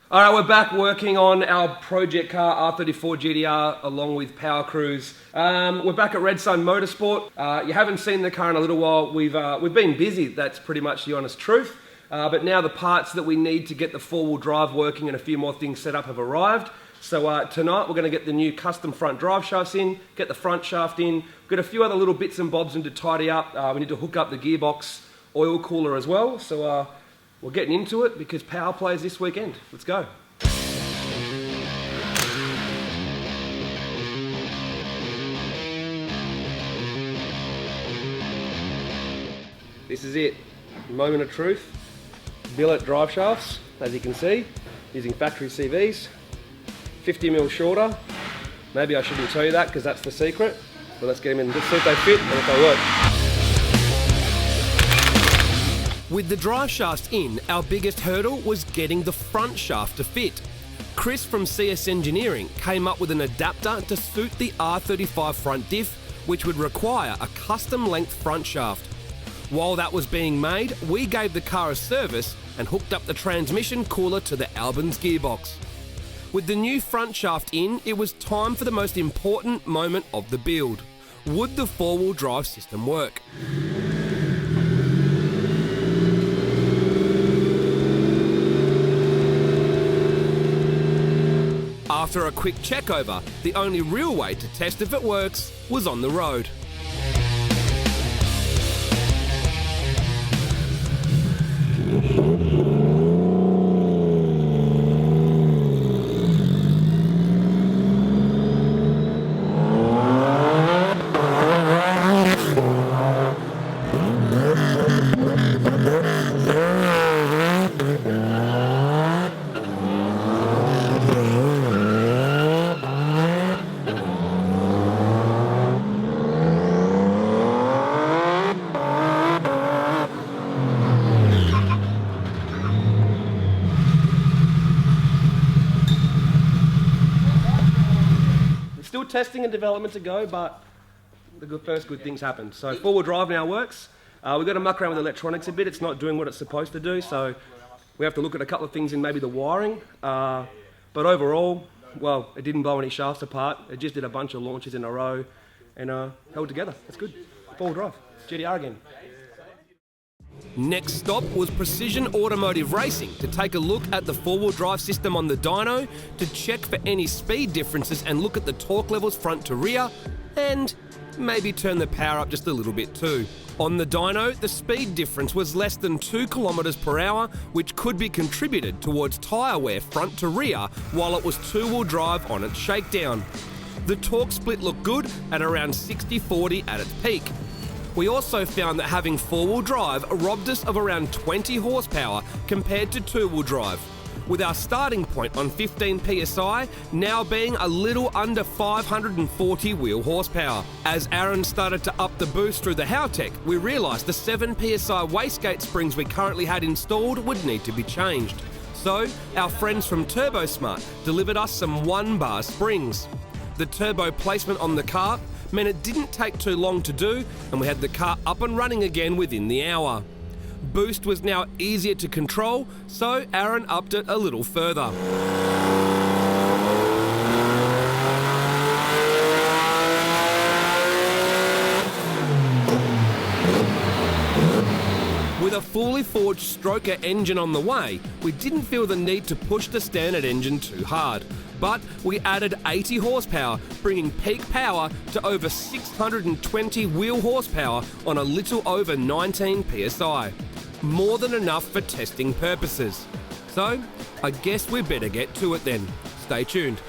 All right, we're back working on our project car, R34 GTR, along with Power Cruise. We're back at Red Sun Motorsport. You haven't seen the car in a little while. We've been busy, that's pretty much the honest truth. But now the parts that we need to get the four-wheel drive working and a few more things set up have arrived. So tonight we're going to get the new custom front drive shafts in, get the front shaft in. We've got a few other little bits and bobs to tidy up. We need to hook up the gearbox oil cooler as well. So we're getting into it because Power plays this weekend. Let's go. This is it. Moment of truth. Billet drive shafts, as you can see, using factory CVs. 50mm shorter. Maybe I shouldn't tell you that because that's the secret. But let's get them in. Let's see if they fit and if they work. With the drive shafts in, our biggest hurdle was getting the front shaft to fit. Chris from CS Engineering came up with an adapter to suit the R35 front diff, which would require a custom length front shaft. While that was being made, we gave the car a service and hooked up the transmission cooler to the Albans gearbox. With the new front shaft in, it was time for the most important moment of the build. Would the four-wheel drive system work? After a quick check over, the only real way to test if it works was on the road. Still testing and development to go, but the first good things happened. So four-wheel drive now works. We've got to muck around with electronics a bit. It's not doing what it's supposed to do, so we have to look at a couple of things in maybe the wiring. But overall, well, it didn't blow any shafts apart. It just did a bunch of launches in a row and held together. That's good. Four-wheel drive. GTR again. Next stop was Precision Automotive Racing to take a look at the four-wheel drive system on the Dyno, to check for any speed differences and look at the torque levels front to rear, and maybe turn the power up just a little bit too. On the Dyno, the speed difference was less than 2 km/h, which could be contributed towards tyre wear front to rear while it was two-wheel drive on its shakedown. The torque split looked good at around 60-40 at its peak. We also found that having four-wheel drive robbed us of around 20 horsepower compared to two-wheel drive, with our starting point on 15 psi now being a little under 540 wheel horsepower. As Aaron started to up the boost through the Howtech, we realised the 7 psi wastegate springs we currently had installed would need to be changed. So our friends from TurboSmart delivered us some 1-bar springs. The turbo placement on the car meant it didn't take too long to do, and we had the car up and running again within the hour. Boost was now easier to control, so Aaron upped it a little further. With a fully forged stroker engine on the way, we didn't feel the need to push the standard engine too hard. But we added 80 horsepower, bringing peak power to over 620 wheel horsepower on a little over 19 psi. More than enough for testing purposes. So, I guess we better get to it then. Stay tuned.